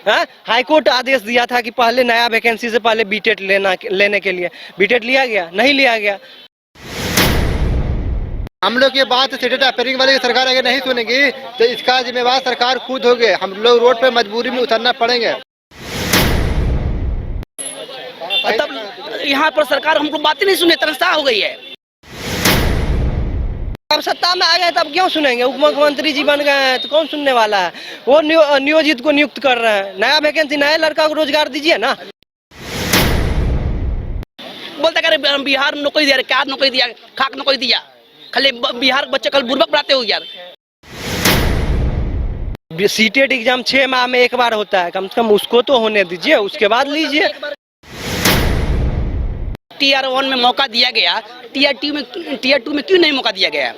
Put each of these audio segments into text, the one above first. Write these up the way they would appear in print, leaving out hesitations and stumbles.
High court आदेश दिया था कि पहले नया वैकेंसी से पहले बीटेट लेने के लिए बीटेट लिया गया, नहीं लिया गया। हम लोग ये बात सीटेट अपेयरिंग वाली सरकार अगर नहीं सुनेगी तो इसका जिम्मेवार सरकार खुद होगी। हम लोग रोड पे मजबूरी में उतरना पड़ेंगे। तब यहाँ पर सरकार हमको बात ही नहीं सुने, तनख्वाह हो गई है। अब सत्ता में आ गए तब क्यों सुनेंगे? उप मुख्यमंत्री जी बन गए हैं तो कौन सुनने वाला है? वो नियोजित को नियुक्त कर रहे हैं। नया वैकेंसी, नए लड़का को रोजगार दीजिए ना। बोलते करे बिहार में नौकरी दिया, क्या नौकरी दिया, खाक नौकरी दिया। खाली बिहार के बच्चे कल बुर्बक बनाते हो यार। सीटेट एग्जाम 6 माह में एक बार होता है, कम से कम उसको तो होने दीजिए, उसके बाद लीजिए। टीआर 1 में मौका दिया गया, टीआर 2 में क्यों नहीं मौका दिया गया?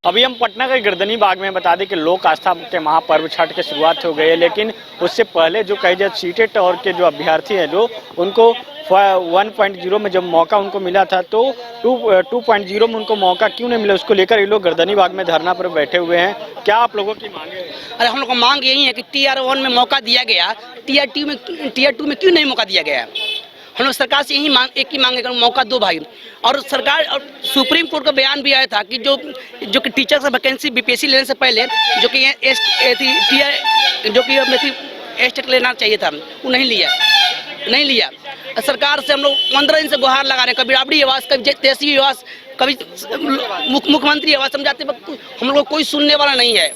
अभी हम पटना के गर्दनी बाग में बता दें कि लोक आस्था के महापर्व छठ की शुरुआत हो गई है, लेकिन उससे पहले जो कही जाए सीटेट और के जो अभ्यर्थी हैं जो उनको 1.0 में जब मौका उनको मिला था तो 2.0 में उनको मौका क्यों नहीं मिला, उसको लेकर ये लोग गर्दनी बाग में धरना पर बैठे हुए हैं। क्या आप लोगों की मांग है? अरे हम लोग को मांग यही है कि टीआर 1 में मौका दिया गया, टीआर 2 में क्यों नहीं मौका दिया गया? हम लोग सरकार से एक ही मांग है, मौका दो भाई। और सरकार और सुप्रीम कोर्ट का बयान भी आया था कि जो कि टीचर से वैकेंसी बीपीएससी लेने से पहले जो कि एस्टेट लेना चाहिए था, वो नहीं लिया। सरकार से हम लोग 15 दिन से गुहार लगा रहे हैं, कभी राबड़ी आवाज, कभी तेजस्वी आवाज, कभी मुख्यमंत्री आवाज, समझाते हम लोग को कोई सुनने वाला नहीं है।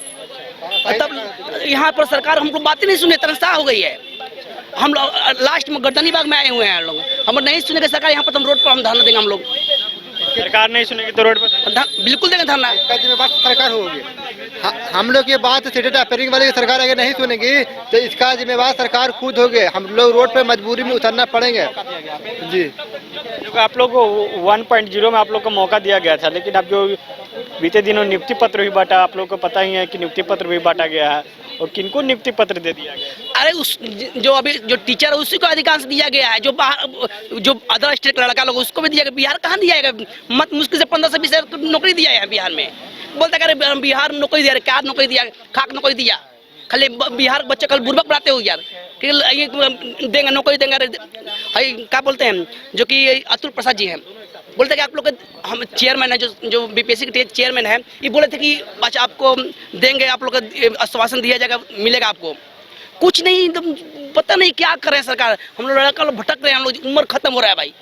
तब यहाँ पर सरकार हमको बात ही नहीं सुने, तनख्वाह हो गई है। हम लोग लास्ट में गर्दनी बाग में आए हुए हैं लोग, हम नहीं सुनेंगे सरकार यहाँ पर, तो हम रोड पर हम धरना देंगे। हम लोग सरकार नहीं सुनेगी तो रोड पर बिल्कुल देंगे धरना। जिम्मेवार सरकार होगी। हम लोग ये बात सीटेट अपेयरिंग वाली सरकार अगर नहीं सुनेगी तो इसका जिम्मेवार सरकार खुद होगी। हम लोग रोड पे मजबूरी में उतरना पड़ेंगे जी। क्योंकि आप लोग को 1.0 में आप लोग को मौका दिया गया था, लेकिन अब जो बीते दिनों नियुक्ति पत्र भी बांटा, आप लोग को पता ही है कि नियुक्ति पत्र भी बांटा गया है, और किनको नियुक्ति पत्र दे दिया गया? अरे उस जो टीचर है उसी को अधिकांश दिया गया है, जो अदर स्टेट का लड़का लोग उसको भी दिया गया। बिहार कहाँ दिया गया? मत मुश्किल से 15 से 20 नौकरी दिया है बिहार में। बोलते करे बिहार में नौकरी दिया, क्या नौकरी दिया, खाक नौकरी दिया। खाली बिहार के बच्चे कल बुर्बक बनाते हो यार, कि देंगे नौकरी देंगे। क्या बोलते हैं जो कि अतुल प्रसाद जी हैं, बोलते कि आप लोग हम चेयरमैन है, जो बीपीएससी के चेयरमैन है, ये बोले थे कि बच्चा आपको देंगे, आप लोग का आश्वासन दिया जाएगा, मिलेगा आपको। कुछ नहीं, तो पता नहीं क्या कर रहे हैं सरकार। हम लोग लड़का भटक रहे हैं, हम लोग उम्र खत्म हो रहा है भाई।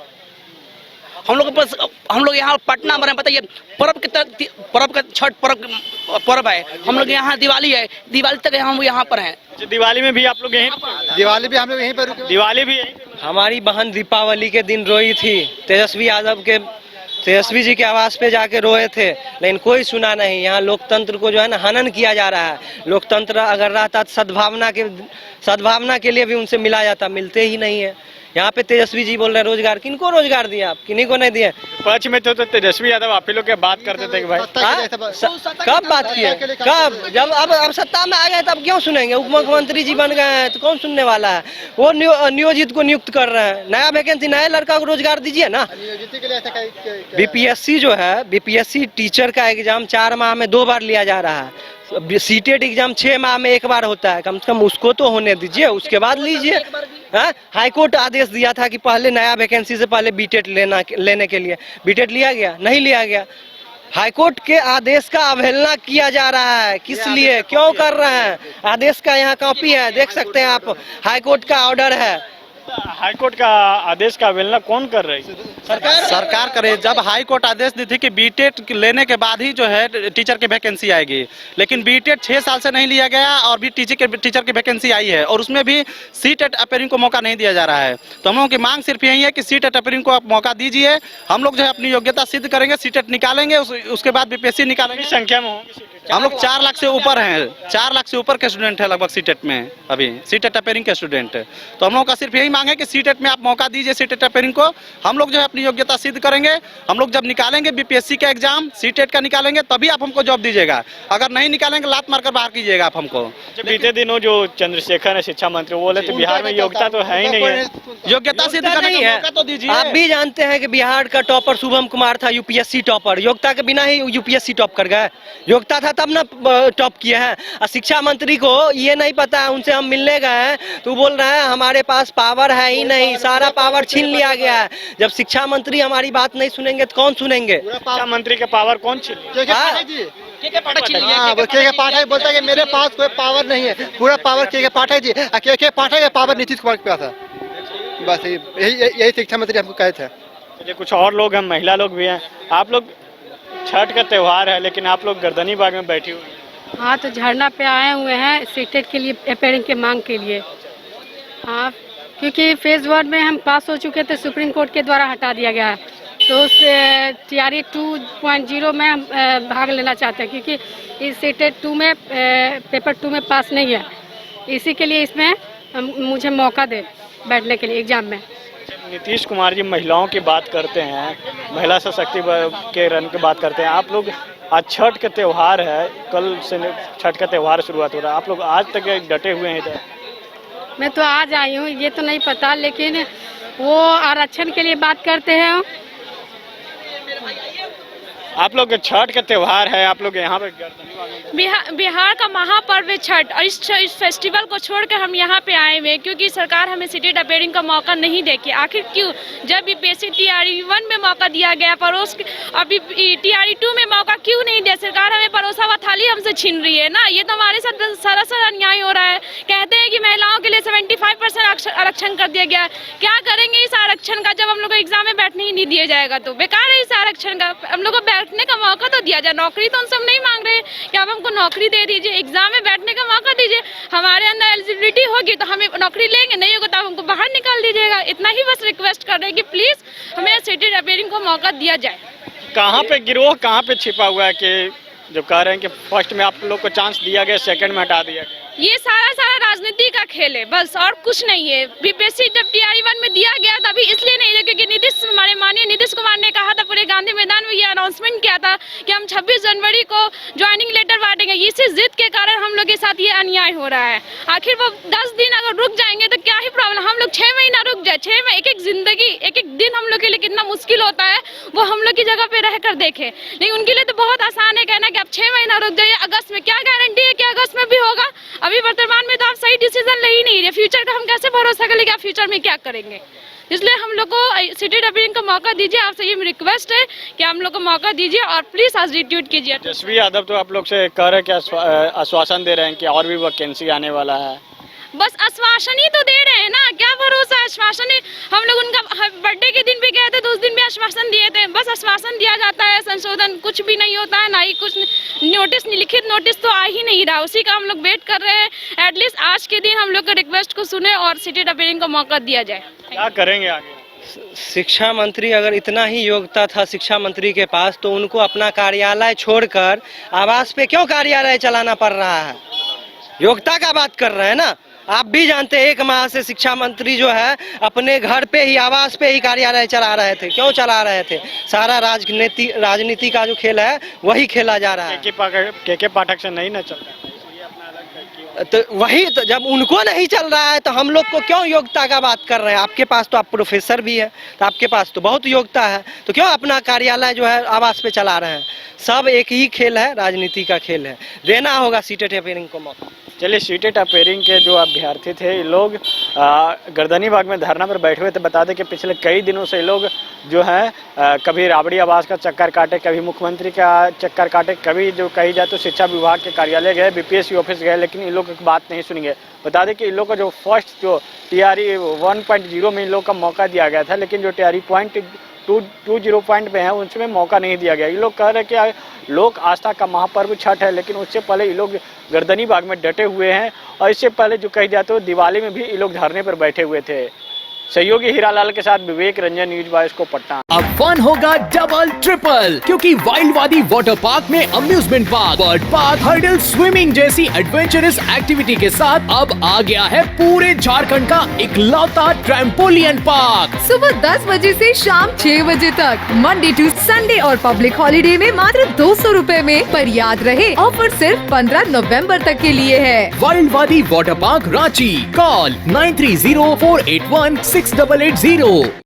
हम लोग यहाँ पटना में बताइए, पर्व का छठ पर्व है, हम लोग यहाँ दिवाली है, दिवाली तक हम यहाँ पर हैं। दिवाली में भी आप लोग यहीं? दिवाली भी हम लोग यहीं पर, दिवाली भी हमारी बहन दीपावली के दिन रोई थी, तेजस्वी जी के आवास पे जाके रोए थे, लेकिन कोई सुना नहीं। यहाँ लोकतंत्र को जो है ना हनन किया जा रहा है। लोकतंत्र अगर रहता तो सद्भावना के लिए भी उनसे मिला जाता, मिलते ही नहीं है। यहाँ पे तेजस्वी जी बोल रहे हैं रोजगार, किनको रोजगार दिया आप? किन्हीं को नहीं दिए। पक्ष में तो तेजस्वी यादव आप ही लोग के बात करते थे कि भाई कब बात किए? कब? जब अब सत्ता में आ गए तब क्यों सुनेंगे? उप मुख्यमंत्री जी बन गए हैं तो कौन सुनने वाला है? वो नियोजित को नियुक्त कर रहे हैं। नया वैकेंसी, नए लड़का को रोजगार दीजिए ना। बीपीएससी जो है, बीपीएससी टीचर का एग्जाम 4 माह में 2 बार लिया जा रहा है। सीटेट एग्जाम 6 माह में एक बार होता है, कम से कम उसको तो होने दीजिए, उसके बाद लीजिए। हाई कोर्ट आदेश दिया था कि पहले नया वैकेंसी से पहले बीटेट लेने के लिए बीटेट लिया गया, नहीं लिया गया। हाई कोर्ट के आदेश का अवहेलना किया जा रहा है, किस लिए, क्यों कर रहे हैं? आदेश का यहाँ कॉपी है, देख सकते हैं आप, हाई कोर्ट का ऑर्डर है। हाई कोर्ट का आदेश का अवहेलना कौन कर रही है? सरकार करे। जब हाई कोर्ट आदेश दी थी कि बीटेट लेने के बाद ही जो है टीचर की वैकेंसी आएगी, लेकिन बीटेट 6 साल से नहीं लिया गया और भी टीचर की वैकेंसी आई है, और उसमें भी सीटेट अपेयरिंग को मौका नहीं दिया जा रहा है। तो हम लोगों की मांग सिर्फ यही है कि सीटेट अपेयरिंग को आप मौका दीजिए। हम लोग जो है अपनी योग्यता सिद्ध करेंगे, सीटेट निकालेंगे, उसके बाद बीपीएससी निकालेंगे। संख्या में हम लोग 4 लाख से ऊपर हैं, 4 लाख से ऊपर के स्टूडेंट है लगभग सीटेट में, अभी सीटेट अपेयरिंग के स्टूडेंट। तो हम लोग का सिर्फ यही मांग है कि सीटेट में आप मौका दीजिए, सीटेट अपेयरिंग को। हम लोग जो है अपनी योग्यता सिद्ध करेंगे। हम लोग जब निकालेंगे बीपीएससी का एग्जाम, सीटेट का निकालेंगे, तभी आप हमको जॉब दीजिएगा। अगर नहीं निकालेंगे लात मारकर बाहर कीजिएगा आप हमको। बीते दिनों जो चंद्रशेखर है शिक्षा मंत्री, वो बोले थे बिहार में योग्यता तो है ही नहीं है, योग्यता सिद्ध करने का मौका तो दीजिए। आप भी जानते हैं कि बिहार का टॉपर शुभम कुमार था, यूपीएससी टॉपर। योग्यता के बिना ही यूपीएससी टॉप कर गए। योग्यता था तब ना टॉप किए हैं। और शिक्षा मंत्री को ये नहीं पता है, उनसे हम मिलने गए हैं तो बोल रहे हैं हमारे पास पावर है ही नहीं, सारा पावर छीन लिया गया है। जब शिक्षा मंत्री हमारी बात नहीं सुनेंगे तो कौन सुनेंगे? शिक्षा मंत्री का पावर कौन छीन लिया? के पाठक छीन लिया। हाँ, वो के पाठक बोलता है कि मेरे पास कोई पावर नहीं है, पूरा पावर के पाठक जी, के पाठक का पावर नीतीश कुमार के पास है। बस यही शिक्षा मंत्री हमको कहे थे। चलिए, कुछ और लोग हैं, महिला लोग भी हैं। आप लोग, छठ का त्यौहार है लेकिन आप लोग गर्दनी बाग में बैठी हुई हैं। हाँ, तो झरना पे आए हुए हैं सीटेट के लिए, रिपेयरिंग के मांग के लिए। हाँ, क्योंकि फेज़ 1 में हम पास हो चुके थे, सुप्रीम कोर्ट के द्वारा हटा दिया गया है, तो उस TRE 2.0 में हम भाग लेना चाहते हैं, क्योंकि इस सीटेट 2 में पेपर 2 में पास नहीं है। इसी के लिए इसमें मुझे मौका दे बैठने के लिए एग्ज़ाम में। नीतीश कुमार जी महिलाओं की बात करते हैं, महिला सशक्तिकरण के रन की बात करते हैं। आप लोग, आज छठ का त्यौहार है, कल से छठ का त्यौहार शुरुआत हो रहा है, आप लोग आज तक डटे हुए हैं इधर? मैं तो आज आई हूँ, ये तो नहीं पता, लेकिन वो आरक्षण के लिए बात करते हैं। आप लोग, छठ का त्यौहार है, आप लोग यहाँ पे बिहार का महापर्व है छठ, और इस फेस्टिवल को छोड़कर हम यहाँ पे आए हुए हैं क्योंकि सरकार हमें सीटेट रिपेयरिंग का मौका नहीं देगी। आखिर क्यों? जब यूपीएससी TRE 1 में मौका दिया गया, अभी TRE 2 में मौका क्यों नहीं दिया? सरकार हमें परोसा हुआ थाली हमसे छीन रही है ना, ये तो हमारे साथ सरासर अन्याय हो रहा है। कहते हैं कि महिलाओं के लिए 75% आरक्षण कर दिया गया। क्या करेंगे इस आरक्षण का जब हम लोग को एग्जाम में बैठने ही नहीं दिया जाएगा? तो बेकार है इस आरक्षण का, हम लोग को बैठने का मौका तो दिया जाए। नौकरी तो उनसे हम नहीं मांग रहे कि आप हमको नौकरी दे दीजिए, एग्जाम में बैठने का मौका दीजिए। हमारे अंदर एलिजिबिलिटी होगी तो हमें नौकरी लेंगे, नहीं होगा तो आप हमको बाहर निकाल दीजिएगा। इतना ही बस रिक्वेस्ट कर रहे हैं कि प्लीज हमें सीटेट रिपेयरिंग को मौका दिया जाए। कहाँ पे गिरोह कहाँ पे छिपा हुआ है कि जो कह रहे हैं कि फर्स्ट में आप लोग को चांस दिया गया, सेकंड में हटा दिया गया? ये सारा राजनीति का खेल है, बस और कुछ नहीं है। बीपीएससी जब TRE 1 में दिया गया था, अभी इसलिए नहीं दिया क्योंकि हमारे माननीय नीतीश कुमार ने कहा था, पूरे गांधी मैदान में ये अनाउंसमेंट किया था कि हम 26 जनवरी को ज्वाइनिंग लेटर बांटेंगे। इसी जिद के कारण हम लोग के साथ ये अन्याय हो रहा है। आखिर वो 10 दिन अगर रुक जाएंगे तो क्या ही प्रॉब्लम, हम लोग 6 महीना रुक जाए। 6 महीने, एक जिंदगी, एक दिन हम लोग के लिए कितना मुश्किल होता है, वो हम लोग की जगह पे रह कर देखे। लेकिन उनके लिए तो बहुत आसान है कहना कि आप 6 महीना रुक जाइए, अगस्त में। क्या गारंटी है कि अगस्त में भी होगा? अभी वर्तमान में तो आप सही डिसीजन ले ही नहीं रहे। फ्यूचर का हम कैसे भरोसा करें कि आप फ्यूचर में क्या करेंगे? इसलिए हम लोग को सीटेट रिपेयरिंग का मौका दीजिए। आपसे ये रिक्वेस्ट है कि हम लोग को मौका दीजिए और प्लीज सब्स्टिट्यूट कीजिए। तेजस्वी यादव तो आप लोग से कह रहे हैं कि आश्वासन दे रहे हैं कि और भी वैकेंसी आने वाला है। बस आश्वासन ही तो दे रहे हैं ना, क्या भरोसा है? आश्वासन ही, हम लोग उनका बर्थडे के दिन भी गए थे तो उस दिन भी आश्वासन दिए थे। बस आश्वासन दिया जाता है, संशोधन कुछ भी नहीं होता है, ना ही कुछ नोटिस, लिखित नोटिस तो आ ही नहीं रहा। उसी का हम लोग वेट कर रहे हैं। एटलीस्ट आज के दिन हम लोग के रिक्वेस्ट को सुने और सीटेट रिपेयरिंग का मौका दिया जाए। क्या करेंगे आगे? शिक्षा मंत्री, अगर इतना ही योग्यता था शिक्षा मंत्री के पास तो उनको अपना कार्यालय छोड़कर आवास पे क्यों कार्यालय चलाना पड़ रहा है? योग्यता का बात कर रहे हैं ना। आप भी जानते हैं 1 माह से शिक्षा मंत्री जो है अपने घर पे ही, आवास पे ही कार्यालय चला रहे थे। क्यों चला रहे थे? सारा राजनीति का जो खेल है वही खेला जा रहा है। के पाठक से नहीं ना चल रहा, तो वही तो, जब उनको नहीं चल रहा है तो हम लोग को क्यों योग्यता का बात कर रहे हैं? आपके पास तो, आप प्रोफेसर भी है तो आपके पास तो बहुत योग्यता है, तो क्यों अपना कार्यालय जो है आवास पे चला रहे हैं? सब एक ही खेल है, राजनीति का खेल है। देना होगा सीटेट रिपेयरिंग को मौका। चलिए, सीटेट रिपेयरिंग के जो अभ्यर्थी थे, ये लोग गर्दनी बाग में धरना पर बैठे हुए थे। बता दें कि पिछले कई दिनों से ये लोग जो है कभी राबड़ी आवास का चक्कर काटे, कभी मुख्यमंत्री का चक्कर काटे, कभी जो कही जाए तो शिक्षा विभाग के कार्यालय गए, BPSC ऑफिस गए, लेकिन इन लोग की बात नहीं सुनी गई। बता दें कि इन लोग का जो फर्स्ट जो TRE 1.0 में इन लोग का मौका दिया गया था, लेकिन जो TRE 2.0 पॉइंट में है उसमें मौका नहीं दिया गया। ये लोग कह रहे हैं कि लोक आस्था का महापर्व छठ है, लेकिन उससे पहले ये लोग गर्दनी बाग में डटे हुए हैं। और इससे पहले जो कही जाए तो दिवाली में भी ये लोग धरने पर बैठे हुए थे। सहयोगी हीरालाल के साथ विवेक रंजन, न्यूज बॉयज को पटना। अब फन होगा डबल ट्रिपल, क्योंकि वाइल्ड वादी वाटर पार्क में amusement park, bird park, hurdle, swimming जैसी एडवेंचरस एक्टिविटी के साथ अब आ गया है पूरे झारखंड का इकलौता ट्रैम्पोलियन पार्क। सुबह 10 बजे से शाम 6 बजे तक, मंडे टू संडे और पब्लिक हॉलिडे में मात्र 200 रुपए में। पर याद रहे, ऑफर सिर्फ 15 नवंबर तक के लिए है। वाइल्ड वादी वाटर पार्क रांची, कॉल 9304816880।